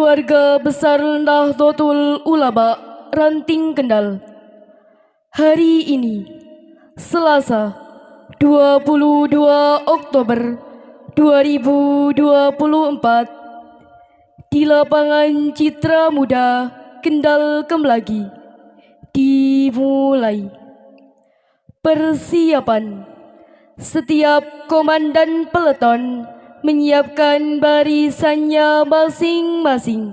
Keluarga Besar Nahdlatul Ulama Ranting Kendal. Hari ini, Selasa, 22 Oktober 2024, di lapangan Citra Muda Kendal Kemlagi, dimulai. Persiapan. Setiap komandan peleton menyiapkan barisannya masing-masing.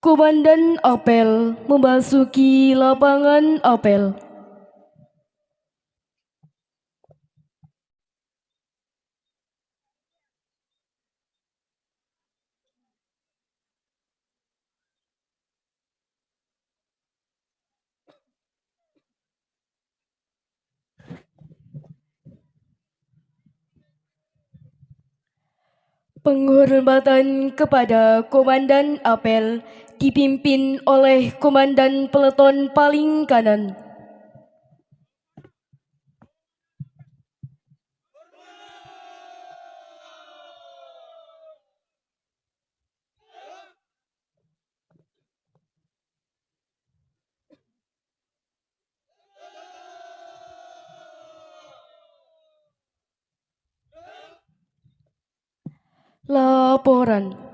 Komandan apel memasuki lapangan apel. Penghormatan kepada Komandan Apel dipimpin oleh Komandan Peleton paling kanan. Laporan.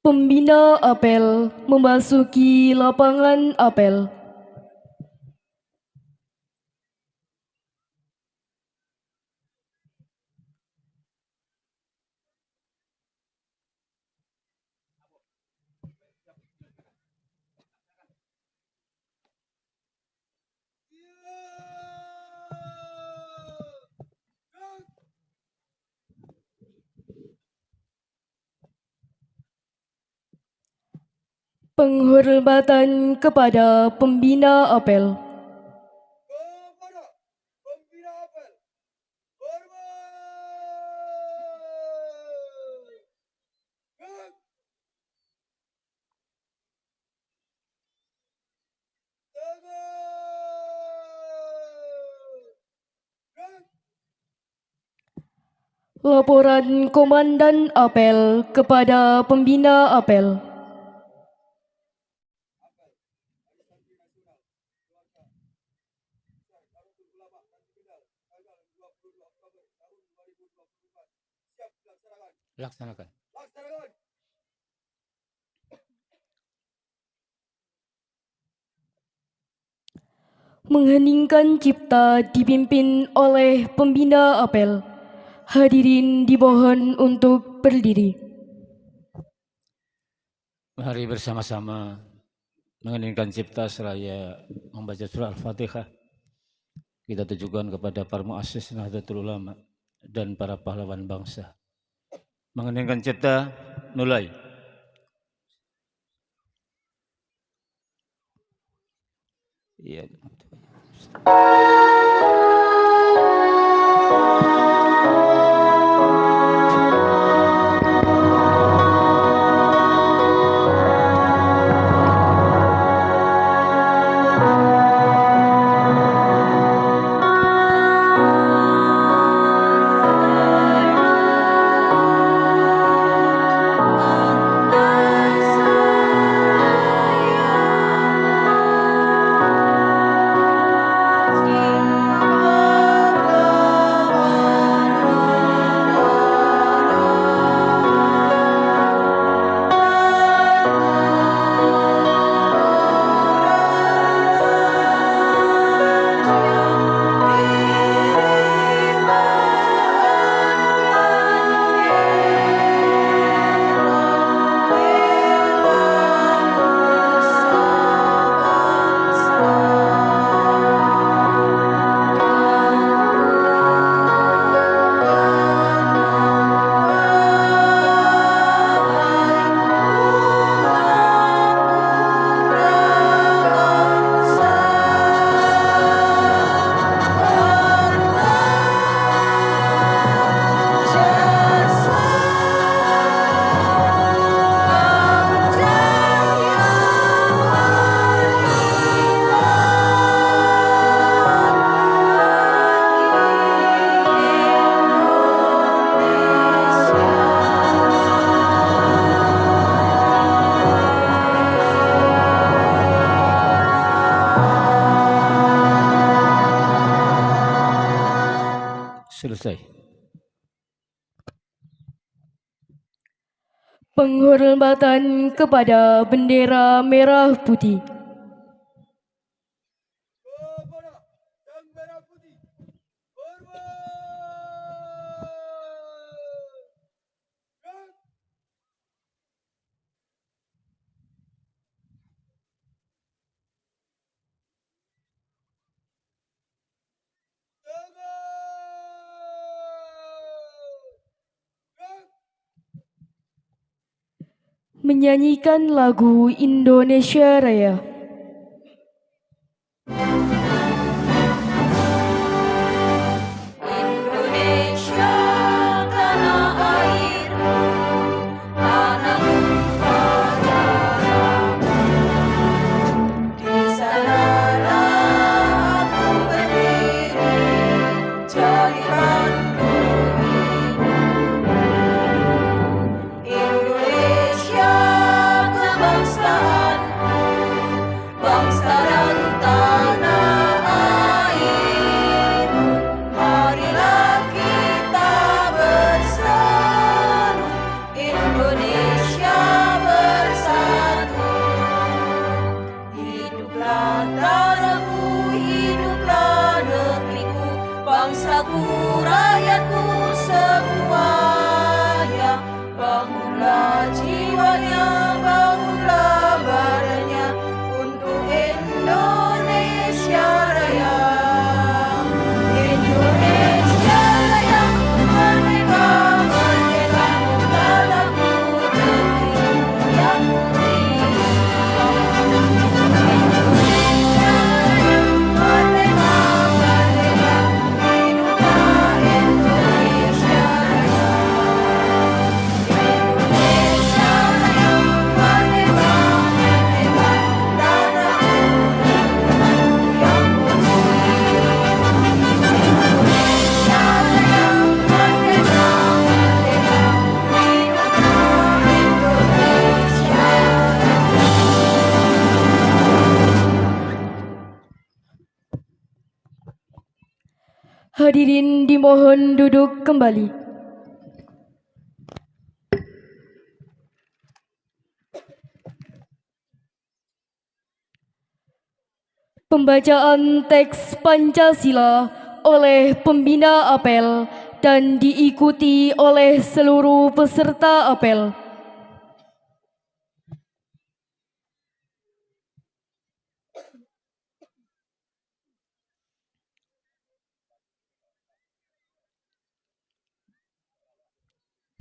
Pembina apel memasuki lapangan apel. Penghormatan kepada pembina apel. Kepada pembina apel, hormat. Laporan Komandan Apel kepada pembina apel. Laksanakan. Mengheningkan cipta dipimpin oleh pembina apel. Hadirin dimohon untuk berdiri. Mari bersama-sama mengeningkan cipta seraya membaca surah Al-Fatihah. kita tujukan kepada para muassis Nahdlatul Ulama dan para pahlawan bangsa. Mengeningkan cipta, mulai. Iya. Selesai. Penghormatan kepada bendera merah putih. kepada Sang Merah Putih. Hormat. Menyanyikan lagu Indonesia Raya. Indonesia tanah airku, tanahku padaku. Di sanalah aku berdiri, jadi pandu Indonesia kebangsaanku, bangsa dan tanah air. Marilah kita berseru, Indonesia bersatu. Hiduplah tanahku, hiduplah negeriku, bangsaku, rakyatku semuanya. Bangunlah jiwanya, bangunlah badannya untuk Indonesia Raya. Indonesia Raya, merdeka, merdeka, tanahku, negeriku yang putih. Indonesia Raya, merdeka, merdeka, hiduplah Indonesia Raya. Indonesia Raya, merdeka, merdeka, tanahku, negeriku yang putih. Indonesia Raya, merdeka, merdeka, hiduplah Indonesia Raya. Hadirin dimohon duduk kembali. Pembacaan teks Pancasila oleh pembina apel dan diikuti oleh seluruh peserta apel.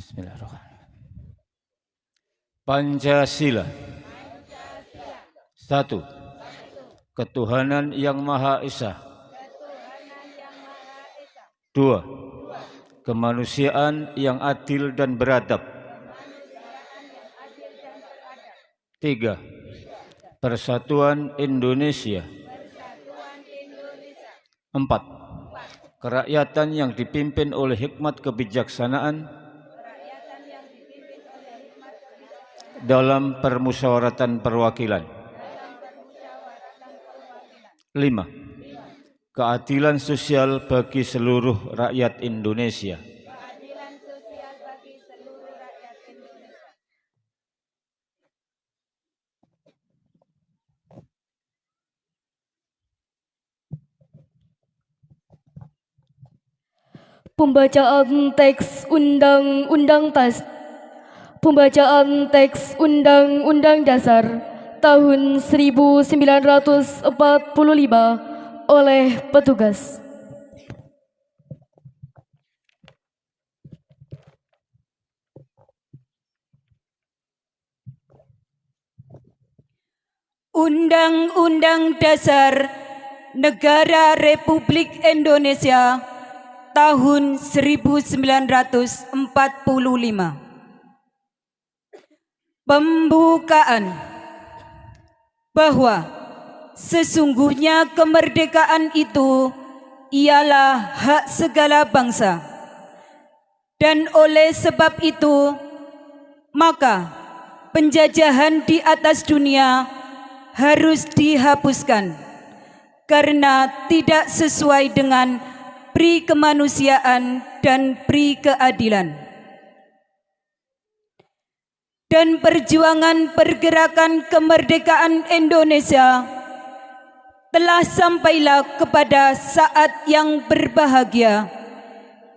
Bismillahirrahmanirrahim. Pancasila. 1. Ketuhanan yang Maha Esa. 2. Kemanusiaan yang adil dan beradab. 3. Persatuan Indonesia. 4. Kerakyatan yang dipimpin oleh hikmat kebijaksanaan dalam permusyawaratan perwakilan. 5. Keadilan sosial bagi seluruh rakyat Indonesia. Pembacaan teks Undang-Undang Dasar tahun 1945 oleh petugas. Undang-Undang Dasar Negara Republik Indonesia tahun 1945. Pembukaan. Bahwa sesungguhnya kemerdekaan itu ialah hak segala bangsa, dan oleh sebab itu maka penjajahan di atas dunia harus dihapuskan karena tidak sesuai dengan pri kemanusiaan dan pri keadilan. Dan perjuangan pergerakan kemerdekaan Indonesia telah sampailah kepada saat yang berbahagia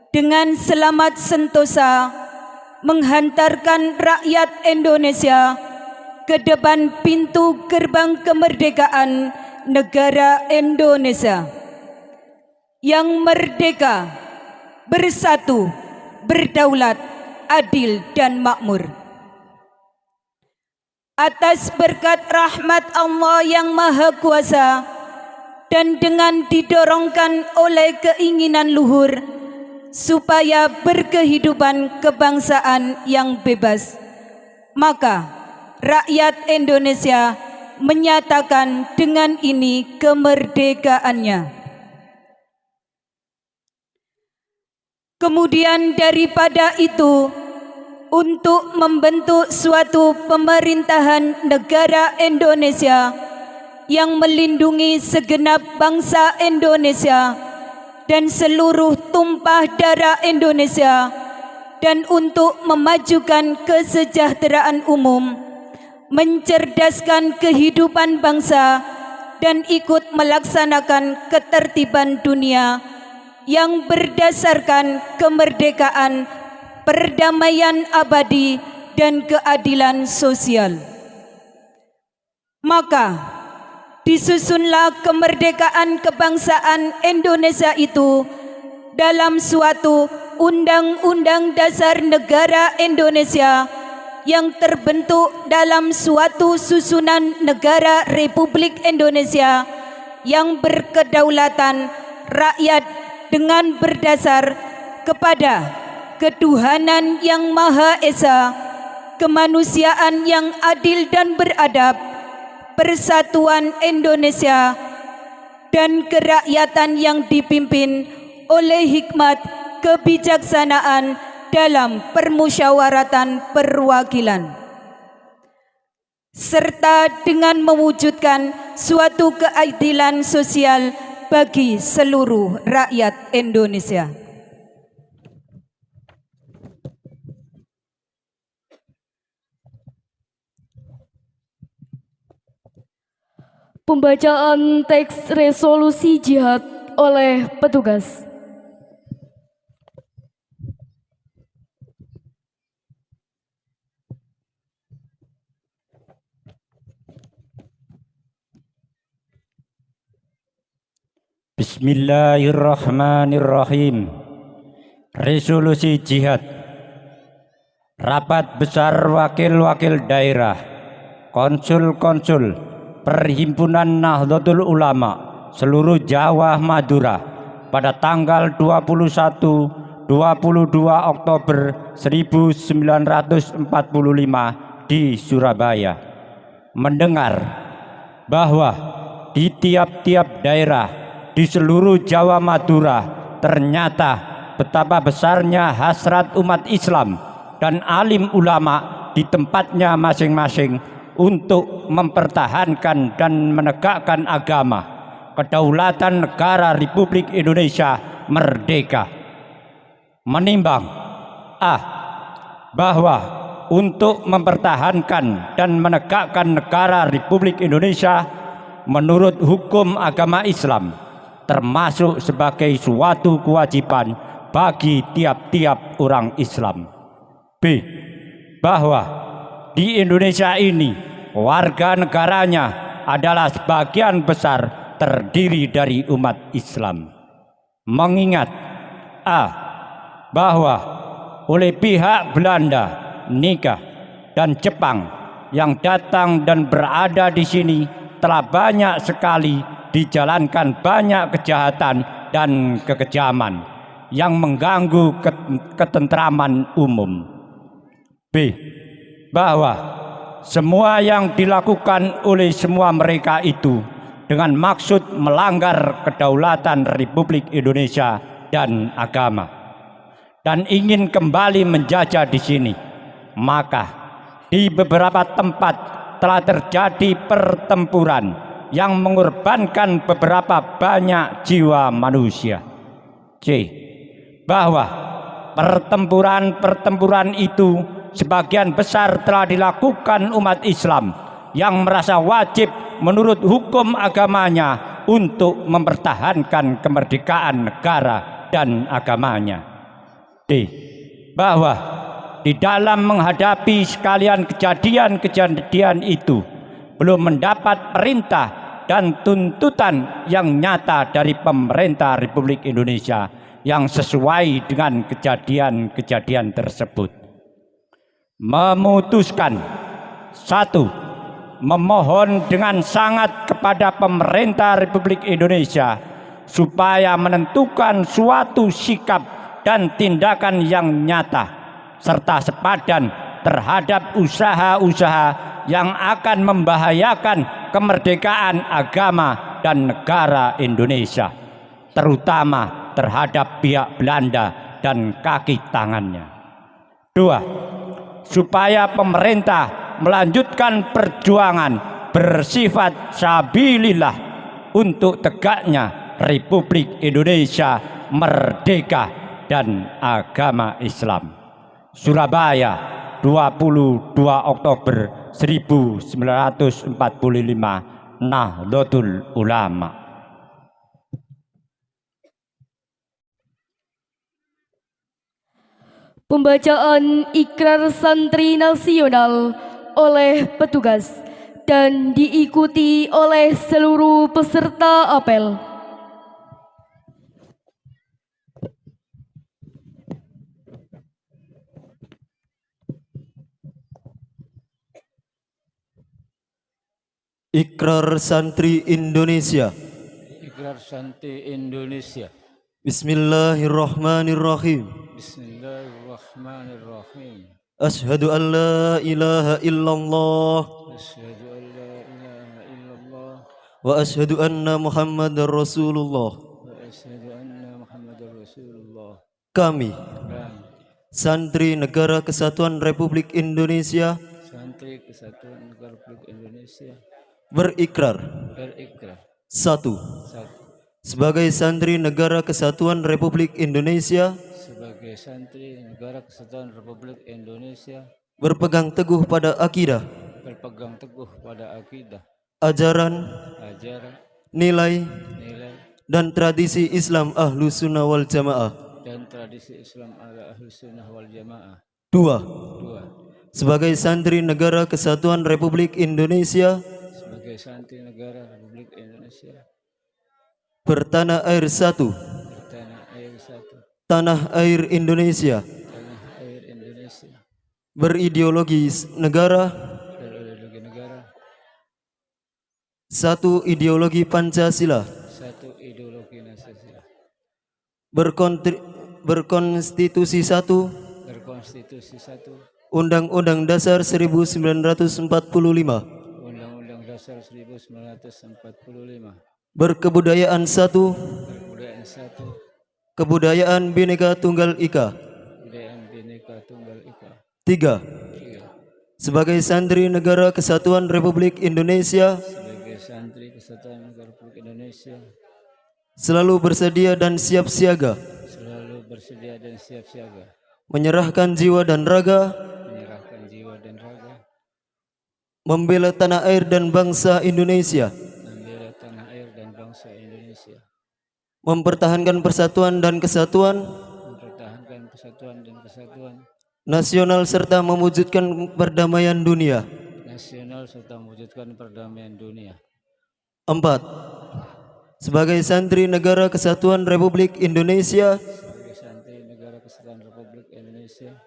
dengan selamat sentosa menghantarkan rakyat Indonesia ke depan pintu gerbang kemerdekaan negara Indonesia yang merdeka, bersatu, berdaulat, adil dan makmur. Atas berkat rahmat Allah yang Maha Kuasa dan dengan didorongkan oleh keinginan luhur supaya berkehidupan kebangsaan yang bebas, maka rakyat Indonesia menyatakan dengan ini kemerdekaannya. Kemudian daripada itu, untuk membentuk suatu pemerintahan negara Indonesia yang melindungi segenap bangsa Indonesia dan seluruh tumpah darah Indonesia, dan untuk memajukan kesejahteraan umum, mencerdaskan kehidupan bangsa, dan ikut melaksanakan ketertiban dunia yang berdasarkan kemerdekaan, perdamaian abadi dan keadilan sosial. Maka disusunlah kemerdekaan kebangsaan Indonesia itu dalam suatu Undang-Undang Dasar Negara Indonesia yang terbentuk dalam suatu susunan negara Republik Indonesia yang berkedaulatan rakyat dengan berdasar kepada ketuhanan yang Maha Esa, kemanusiaan yang adil dan beradab, persatuan Indonesia, dan kerakyatan yang dipimpin oleh hikmat kebijaksanaan dalam permusyawaratan perwakilan, serta dengan mewujudkan suatu keadilan sosial bagi seluruh rakyat Indonesia. Pembacaan teks resolusi jihad oleh petugas. Bismillahirrahmanirrahim. Resolusi jihad. Rapat Besar Wakil-Wakil Daerah, Konsul-Konsul, Perhimpunan Nahdlatul Ulama seluruh Jawa Madura pada tanggal 21-22 Oktober 1945 di Surabaya mendengar bahwa di tiap-tiap daerah di seluruh Jawa Madura ternyata betapa besarnya hasrat umat Islam dan alim ulama di tempatnya masing-masing untuk mempertahankan dan menegakkan agama, kedaulatan negara Republik Indonesia merdeka. Menimbang bahwa untuk mempertahankan dan menegakkan negara Republik Indonesia menurut hukum agama Islam termasuk sebagai suatu kewajiban bagi tiap-tiap orang Islam. B. Bahwa di Indonesia ini warga negaranya adalah sebagian besar terdiri dari umat Islam. Mengingat bahwa oleh pihak Belanda, Nika, dan Jepang yang datang dan berada di sini telah banyak sekali dijalankan banyak kejahatan dan kekejaman yang mengganggu ketentraman umum. B. Bahwa semua yang dilakukan oleh semua mereka itu dengan maksud melanggar kedaulatan Republik Indonesia dan agama dan ingin kembali menjajah di sini. Maka di beberapa tempat telah terjadi pertempuran yang mengorbankan beberapa banyak jiwa manusia. C. Bahwa pertempuran itu sebagian besar telah dilakukan umat Islam yang merasa wajib menurut hukum agamanya untuk mempertahankan kemerdekaan negara dan agamanya. D. Bahwa di dalam menghadapi sekalian kejadian-kejadian itu belum mendapat perintah dan tuntutan yang nyata dari pemerintah Republik Indonesia yang sesuai dengan kejadian-kejadian tersebut. Memutuskan 1. Memohon dengan sangat kepada pemerintah Republik Indonesia supaya menentukan suatu sikap dan tindakan yang nyata serta sepadan terhadap usaha-usaha yang akan membahayakan kemerdekaan agama dan negara Indonesia, terutama terhadap pihak Belanda dan kaki tangannya. 2. Supaya pemerintah melanjutkan perjuangan bersifat sabilillah untuk tegaknya Republik Indonesia merdeka dan agama Islam. Surabaya, 22 Oktober 1945, Nahdlatul Ulama. Pembacaan Ikrar Santri Nasional oleh petugas dan diikuti oleh seluruh peserta apel. Ikrar Santri Indonesia. Ikrar Santri Indonesia. Bismillahirrahmanirrahim. Bismillahirrahmanirrahim. Asyhadu an la ilaha illallah Asyhadu an la ilaha illallah wa asyhadu anna Muhammadar Rasulullah. wa asyhadu anna Muhammadar Rasulullah. Kami, Dan Santri Negara Kesatuan Republik Indonesia, Santri Kesatuan Negara Republik Indonesia berikrar. berikrar 1. 1. Sebagai Santri Negara Kesatuan Republik Indonesia, Sebagai Santri Negara Kesatuan Republik Indonesia berpegang teguh pada akidah, berpegang teguh pada akidah, ajaran, ajaran, nilai, nilai, dan tradisi Islam Ahlus Sunnah wal Jamaah. dan tradisi Islam ala Ahlus Sunnah wal Jamaah. 2. 2. Sebagai Santri Negara Kesatuan Republik Indonesia, Sebagai Santri Negara Republik Indonesia bertanah air satu, bertanah air satu, tanah air Indonesia, tanah air Indonesia berideologi negara, berideologi negara, 1. Ideologi Pancasila, 1. Ideologi Pancasila, berkonstitusi 1. berkonstitusi 1. Undang-Undang Dasar 1945, Undang-Undang Dasar 1945, berkebudayaan 1. berbudayaan 1. Kebudayaan Bhinneka Tunggal Ika. Kebudayaan Bhinneka Tunggal Ika. 3. 3. Sebagai santri Negara Kesatuan Republik Indonesia, Sebagai santri Kesatuan Negara Republik Indonesia, selalu bersedia dan siap siaga selalu bersedia dan siap siaga, menyerahkan jiwa dan raga, menyerahkan jiwa dan raga, membela tanah air dan bangsa Indonesia, membela tanah air dan bangsa Indonesia, mempertahankan persatuan dan kesatuan mempertahankan persatuan dan kesatuan nasional serta mewujudkan perdamaian dunia. nasional serta mewujudkan perdamaian dunia. 4. Sebagai santri Negara Kesatuan Republik Indonesia, Sebagai santri Negara Kesatuan Republik Indonesia,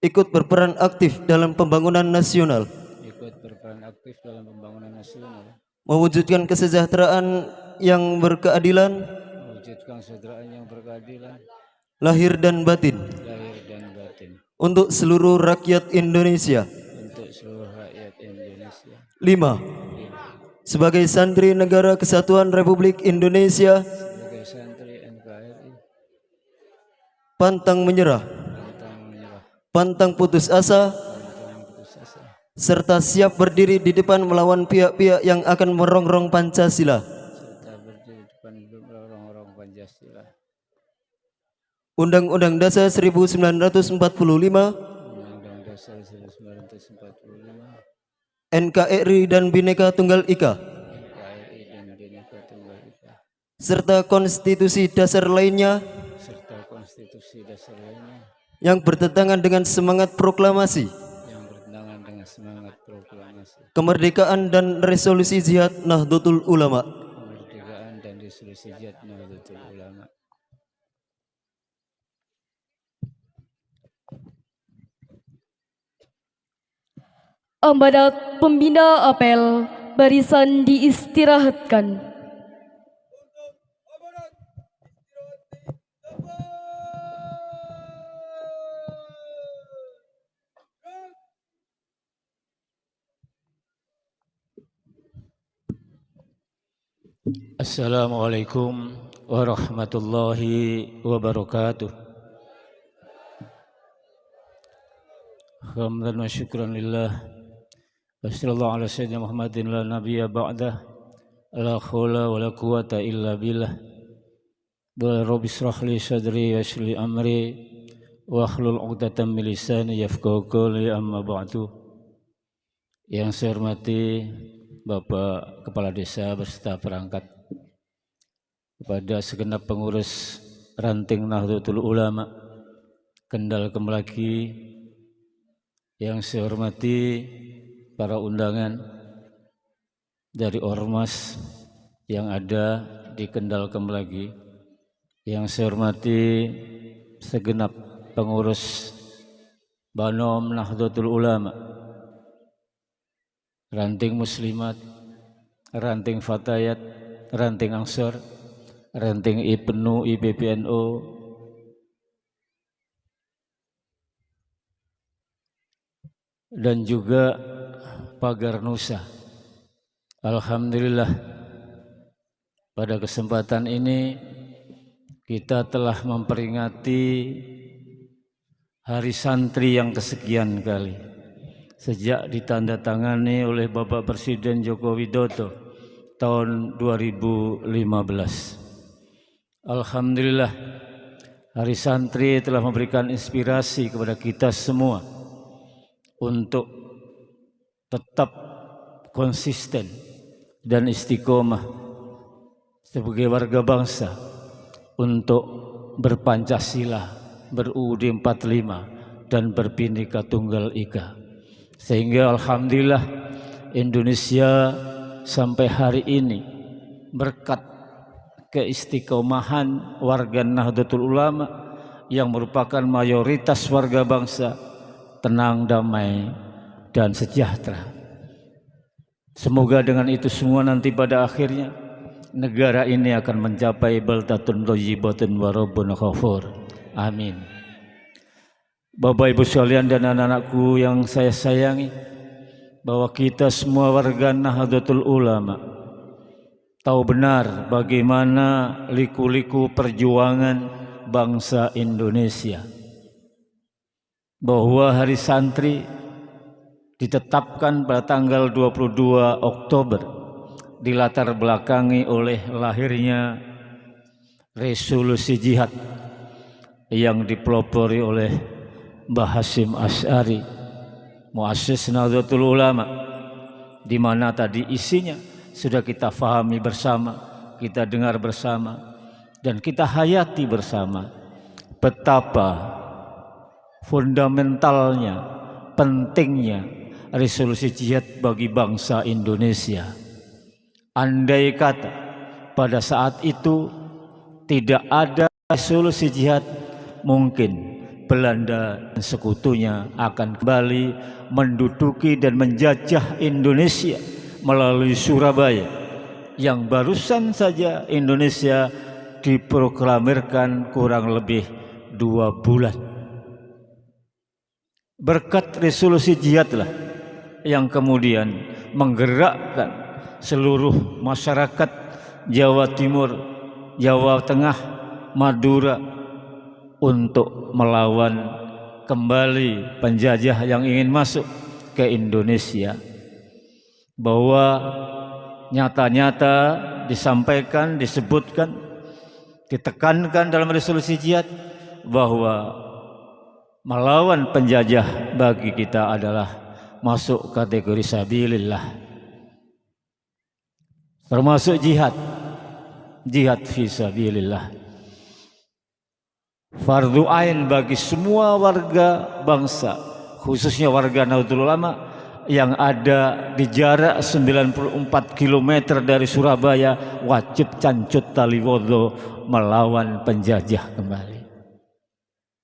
ikut berperan aktif dalam pembangunan nasional, ikut berperan aktif dalam pembangunan nasional, mewujudkan kesejahteraan yang berkeadilan, mewujudkan kesejahteraan yang berkeadilan, lahir dan batin, lahir dan batin, untuk seluruh rakyat Indonesia. untuk seluruh rakyat Indonesia. 5. Sebagai santri Negara Kesatuan Republik Indonesia, Sebagai santri NKRI, pantang menyerah, pantang menyerah, pantang putus asa, pantang putus asa, serta siap berdiri di depan melawan pihak-pihak yang akan merongrong Pancasila. serta berdiri di depan orang-orang Pancasila. Undang-Undang Dasar 1945, Undang-Undang Dasar 1945, NKRI dan Bhinneka Tunggal Ika, NKRI dan Bhinneka Tunggal Ika, serta konstitusi dasar lainnya serta konstitusi dasar lainnya yang bertentangan dengan semangat proklamasi yang bertentangan dengan semangat proklamasi kemerdekaan dan resolusi Jihad Nahdlatul Ulama. kemerdekaan dan resolusi Jihad Nahdlatul Ulama. Amanat pembina apel, barisan diistirahatkan. Amanat istirahat di tempat. Assalamualaikum warahmatullahi wabarakatuh. Hamdan wa syukran lillah. Wassallallahu ala sayyidina Muhammadin la nabiyya ba'dah. La haula wa la quwata illa billah. Rabbi israh li sadri wa yassir li amri wa hlul 'uqdatam min lisani yafqahu qawli, amma ba'du. Yang saya hormati Bapak Kepala Desa beserta perangkat, kepada segenap pengurus ranting Nahdlatul Ulama Kendal Kemlaki, yang saya hormati para undangan dari Ormas yang ada di Kendal Kemlaki, yang saya hormati segenap pengurus Banom Nahdlatul Ulama, ranting Muslimat, ranting Fatayat, ranting Ansor, ranting IPNU, IPPNU, dan juga Pagar Nusa. Alhamdulillah, pada kesempatan ini kita telah memperingati Hari Santri yang kesekian kali, sejak ditandatangani oleh Bapak Presiden Joko Widodo tahun 2015. Alhamdulillah, Hari Santri telah memberikan inspirasi kepada kita semua untuk tetap konsisten dan istiqomah sebagai warga bangsa untuk berpancasila, ber-UUD 45 dan berbhinneka tunggal ika. Sehingga alhamdulillah Indonesia sampai hari ini berkat keistiqomahan warga Nahdlatul Ulama yang merupakan mayoritas warga bangsa, tenang, damai, dan sejahtera. Semoga dengan itu semua nanti pada akhirnya negara ini akan mencapai baldatun thayyibatun wa rabbun ghafur. Amin. Bapak Ibu sekalian dan anak-anakku yang saya sayangi, bahwa kita semua warga Nahdlatul Ulama tahu benar bagaimana liku-liku perjuangan bangsa Indonesia, bahwa Hari Santri ditetapkan pada tanggal 22 Oktober dilatar belakangi oleh lahirnya resolusi jihad yang dipelopori oleh Mbah Hasyim Asy'ari, muassis Nahdlatul Ulama, di mana tadi isinya sudah kita fahami bersama, kita dengar bersama, dan kita hayati bersama betapa fundamentalnya, pentingnya resolusi jihad bagi bangsa Indonesia. Andai kata pada saat itu tidak ada resolusi jihad, mungkin Belanda dan sekutunya akan kembali menduduki dan menjajah Indonesia melalui Surabaya, yang barusan saja Indonesia diproklamirkan kurang lebih 2 bulan. Berkat resolusi jihadlah yang kemudian menggerakkan seluruh masyarakat Jawa Timur, Jawa Tengah, Madura untuk melawan kembali penjajah yang ingin masuk ke Indonesia. Bahwa nyata-nyata disampaikan, disebutkan, ditekankan dalam resolusi jihad bahwa melawan penjajah bagi kita adalah masuk kategori sabilillah, termasuk jihad fi sabilillah. Fardu ain bagi semua warga bangsa, khususnya warga Nahdlatul Ulama yang ada di jarak 94 km dari Surabaya, wajib cancut tali wudhu melawan penjajah kembali.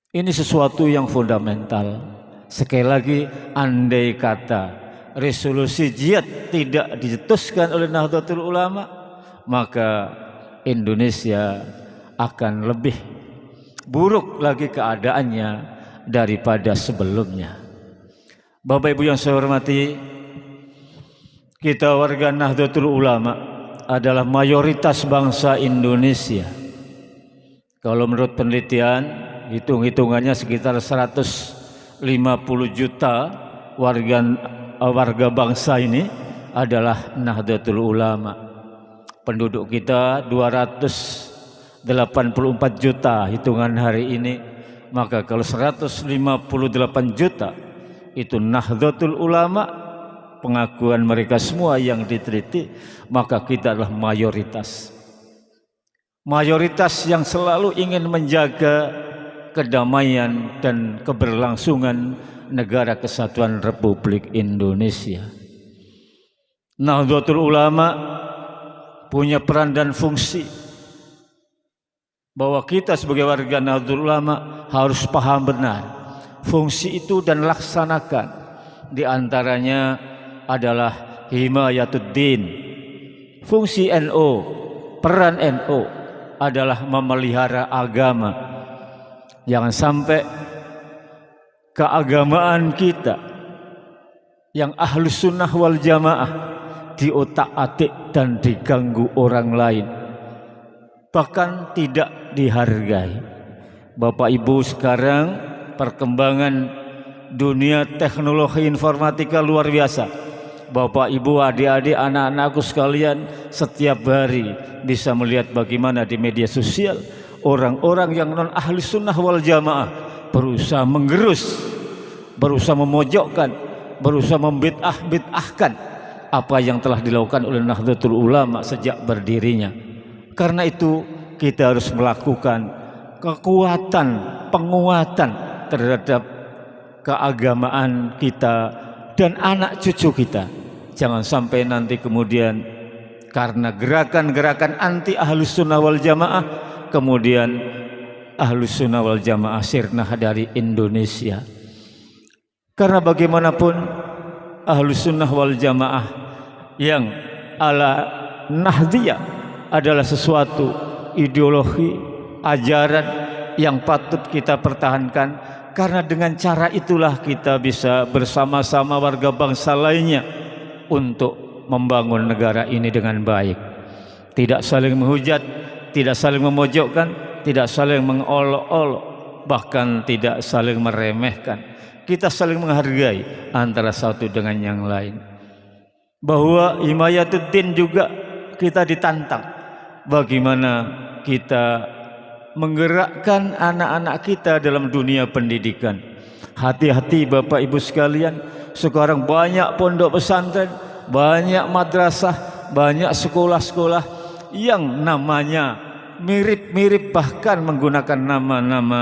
Ini sesuatu yang fundamental. Sekali lagi, andai kata resolusi jihad tidak dicetuskan oleh Nahdlatul Ulama, maka Indonesia akan lebih buruk lagi keadaannya daripada sebelumnya. Bapak Ibu yang saya hormati, kita warga Nahdlatul Ulama adalah mayoritas bangsa Indonesia. Kalau menurut penelitian, hitung-hitungannya sekitar 150 juta warga bangsa ini adalah Nahdlatul Ulama. Penduduk kita 284 juta hitungan hari ini, maka kalau 158 juta itu Nahdlatul Ulama, pengakuan mereka semua yang diteliti, maka kita adalah mayoritas. Mayoritas yang selalu ingin menjaga kedamaian dan keberlangsungan negara kesatuan Republik Indonesia. Nahdlatul Ulama punya peran dan fungsi bahwa kita sebagai warga Nahdlatul Ulama harus paham benar fungsi itu dan laksanakan. Di antaranya adalah himayatuddin. Fungsi NU, peran NU adalah memelihara agama. Jangan sampai keagamaan kita yang ahlus sunnah wal jamaah diotak-atik dan diganggu orang lain, bahkan tidak dihargai. Bapak Ibu, sekarang perkembangan dunia teknologi informatika luar biasa. Bapak Ibu, adik-adik, anak-anakku sekalian, setiap hari bisa melihat bagaimana di media sosial orang-orang yang non ahli sunnah wal jamaah berusaha menggerus, berusaha memojokkan, berusaha membid'ahkan apa yang telah dilakukan oleh Nahdlatul Ulama sejak berdirinya. Karena itu kita harus melakukan kekuatan, penguatan terhadap keagamaan kita dan anak cucu kita. Jangan sampai nanti kemudian karena gerakan-gerakan anti ahlus sunnah wal jamaah, kemudian ahlus sunnah wal jamaah sirnah dari Indonesia. Karena bagaimanapun Ahlus Sunnah wal Jamaah yang ala Nahdiyah adalah sesuatu ideologi, ajaran yang patut kita pertahankan, karena dengan cara itulah kita bisa bersama-sama warga bangsa lainnya untuk membangun negara ini dengan baik. Tidak saling menghujat, tidak saling memojokkan, tidak saling mengolok-olok, bahkan tidak saling meremehkan. Kita saling menghargai antara satu dengan yang lain. Bahwa Himayatuddin juga kita ditantang bagaimana kita menggerakkan anak-anak kita dalam dunia pendidikan. Hati-hati Bapak Ibu sekalian, sekarang banyak pondok pesantren, banyak madrasah, banyak sekolah-sekolah yang namanya mirip-mirip, bahkan menggunakan nama-nama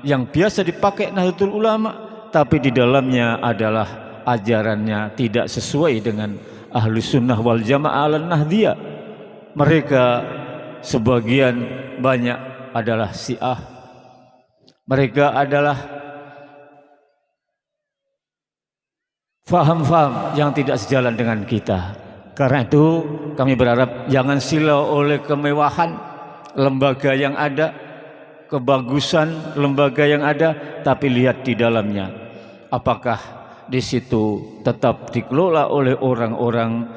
yang biasa dipakai Nahdlatul Ulama, tapi di dalamnya adalah ajarannya tidak sesuai dengan Ahlus Sunnah wal Jamaah al-Nahdiyah. Mereka sebagian banyak adalah Syiah. Mereka adalah faham-faham yang tidak sejalan dengan kita. Karena itu kami berharap jangan silau oleh kemewahan lembaga yang ada, kebagusan lembaga yang ada, tapi lihat di dalamnya. Apakah di situ tetap dikelola oleh orang-orang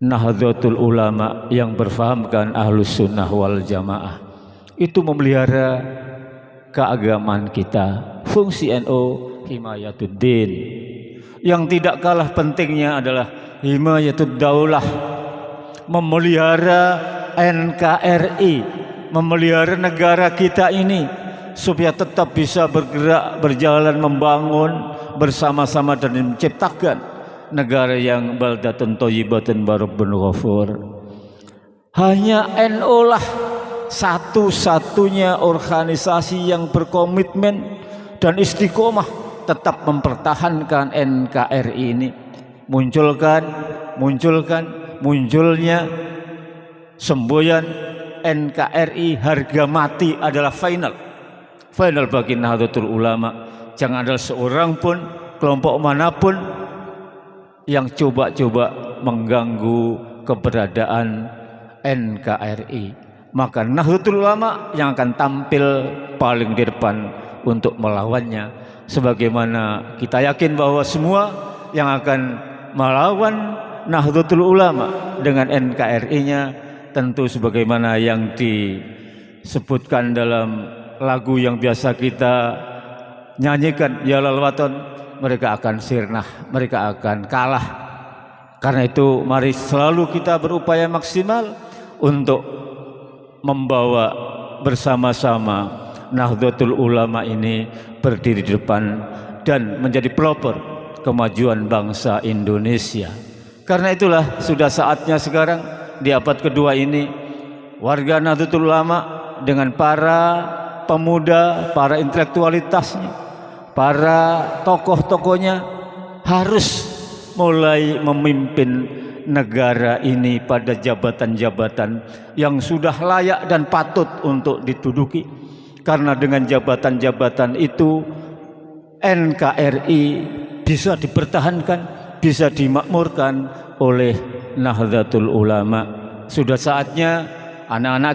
Nahdlatul Ulama yang berfahamkan Ahlus Sunnah wal Jamaah. Itu memelihara keagamaan kita. Fungsi NU Himayatuddin. Yang tidak kalah pentingnya adalah Himayatud Daulah, memelihara NKRI, memelihara negara kita ini supaya tetap bisa bergerak, berjalan, membangun bersama-sama dan menciptakan negara yang baldatun thayyibatun warabbun ghafur. Hanya NU lah satu-satunya organisasi yang berkomitmen dan istiqomah tetap mempertahankan NKRI ini. Munculnya semboyan NKRI harga mati adalah final bagi Nahdlatul Ulama. Jangan ada seorang pun, kelompok manapun yang coba-coba mengganggu keberadaan NKRI. Maka Nahdlatul Ulama yang akan tampil paling di depan untuk melawannya. Sebagaimana kita yakin bahwa semua yang akan melawan Nahdlatul Ulama dengan NKRI-nya tentu sebagaimana yang disebutkan dalam lagu yang biasa kita nyanyikan, Ya Lal Waton, mereka akan sirnah, mereka akan kalah. Karena itu mari selalu kita berupaya maksimal untuk membawa bersama-sama Nahdlatul Ulama ini berdiri di depan dan menjadi pelopor kemajuan bangsa Indonesia. Karena itulah sudah saatnya sekarang di abad kedua ini warga Nahdlatul Ulama dengan para pemuda, para intelektualitasnya, para tokoh-tokohnya harus mulai memimpin negara ini pada jabatan-jabatan yang sudah layak dan patut untuk diduduki. Karena dengan jabatan-jabatan itu NKRI bisa dipertahankan, bisa dimakmurkan oleh Nahdlatul Ulama. Sudah saatnya anak-anak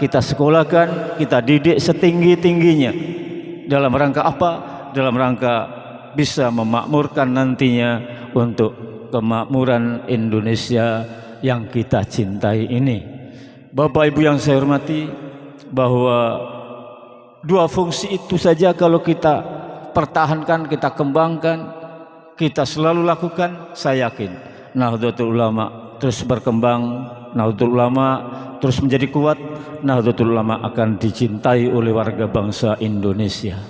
kita sekolahkan, kita didik setinggi-tingginya. Dalam rangka apa? Dalam rangka bisa memakmurkan nantinya untuk kemakmuran Indonesia yang kita cintai ini. Bapak Ibu yang saya hormati, bahwa dua fungsi itu saja kalau kita pertahankan, kita kembangkan, kita selalu lakukan, saya yakin Nahdlatul Ulama terus berkembang, Nahdlatul Ulama terus menjadi kuat, Nahdlatul Ulama akan dicintai oleh warga bangsa Indonesia.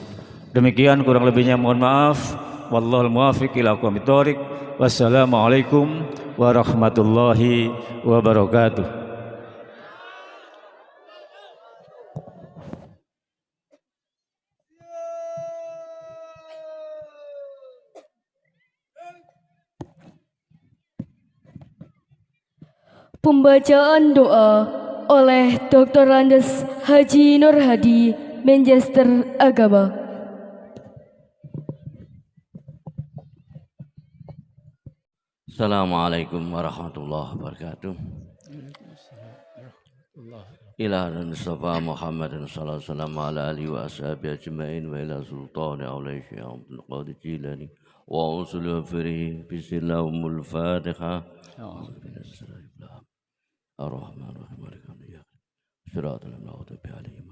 Demikian kurang lebihnya mohon maaf. Wallahul muwaffiq ila aqwamit thoriq. Wassalamualaikum warahmatullahi wabarakatuh. Pembacaan doa oleh Dr. Andes Haji Nur Hadi, Manchester Agama. Assalamualaikum warahmatullahi wabarakatuh. Ila Mustafa Muhammad sallallahu alaihi wasallam ala alihi wa ashabihi ajma'in wa ila sultani awliya Syekh Abdul Qadir Jilani wa usul firihi bismillahul Fatiha. Ar-Rahmanir-Rahim. Shiratal maghdubi alaihim.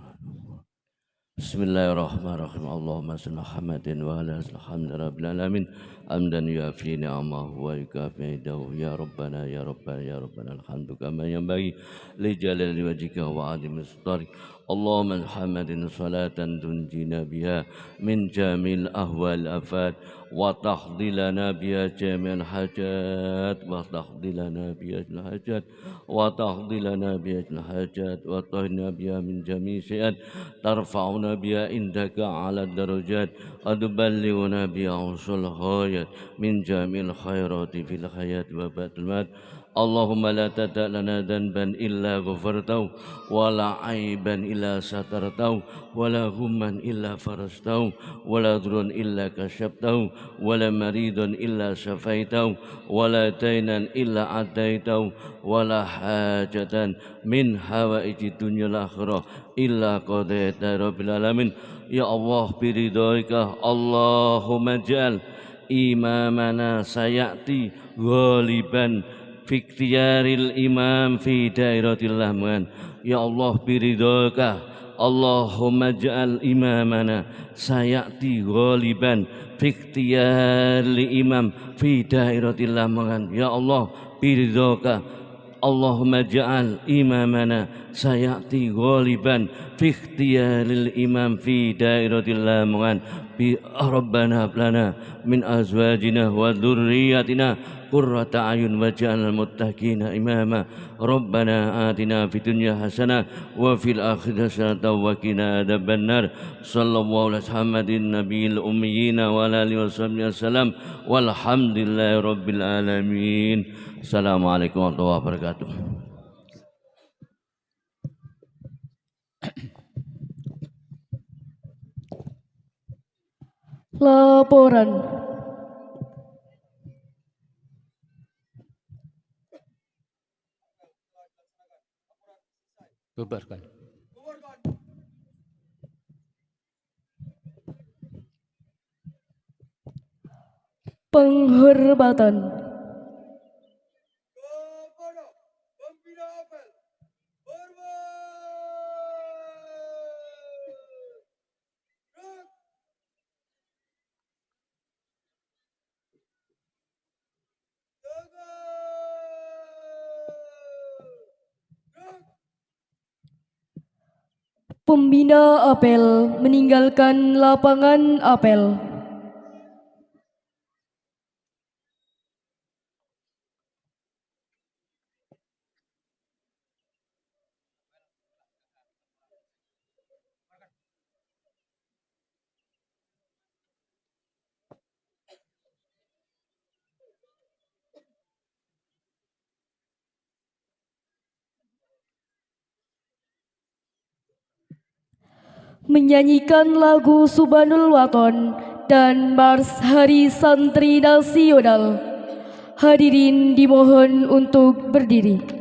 Bismillahirrahmanirrahim. Allahumma salli Muhammadin wa ala alhamdulillahi alamin. Amdan yuafi ni'amahu wa yukafi idahu. Ya Rabbana ya Rabbana ya Rabbana alhamdu kama yanbaghi li jalali wajhika wa 'azimi sultanik. Allahumma Muhammadin salatan tunjina biha min jamil ahwal afat wa tahdilana biha jamil hajat wa tahdilana biha hajat wa tahdilana biha hajat wa tahna biha min jami' syai'at tarfa'una biha indaka 'ala darajat adballighuna biha usul khayat min jamil khairati fil hayat wa ba'dal mat. Allahumma la tada' lana dhanban illa ghafartahu wa la aiban illa satartahu wa la humman illa farastahu wa la dhurran illa kasyaftahu wa la maridan illa syafaitahu wa la dainan illa adaitahu wa la hajatan min hawaiji dunya wal akhirah illa qadaita rabbil alamin. Ya Allah biridhoika Allahumma ja'al imamana sayati ghaliban fiktiaril imam fi dairatil lahman. Ya Allah biridhoka Allahumma ja'al imamana sayati ghaliban fiktiaril imam fi dairatil lahman. Ya Allah biridhoka Allahumma ja'al imamana sayati ghaliban fiktiaril imam fi dairatil lahman. Bi Rabbana hablana min azwajina wa dhurriyyatina qurrata ayun waj'alnal muttaqina imama. Rabbana atina fid dunya hasanah wa fil akhirati hasanah wa qina adzabannar. Sallallahu alaihi Muhammadin nabiyil ummiyin wa ala alihi wasallam wasallam walhamdulillahi rabbil alamin. Assalamualaikum warahmatullahi wabarakatuh. Laporan. Bubarkan. Penghormatan. Kepada pembina apel hormat. Pembina apel meninggalkan lapangan apel. Menyanyikan lagu Subhanul Waton dan Mars Hari Santri Nasional. Hadirin dimohon untuk berdiri.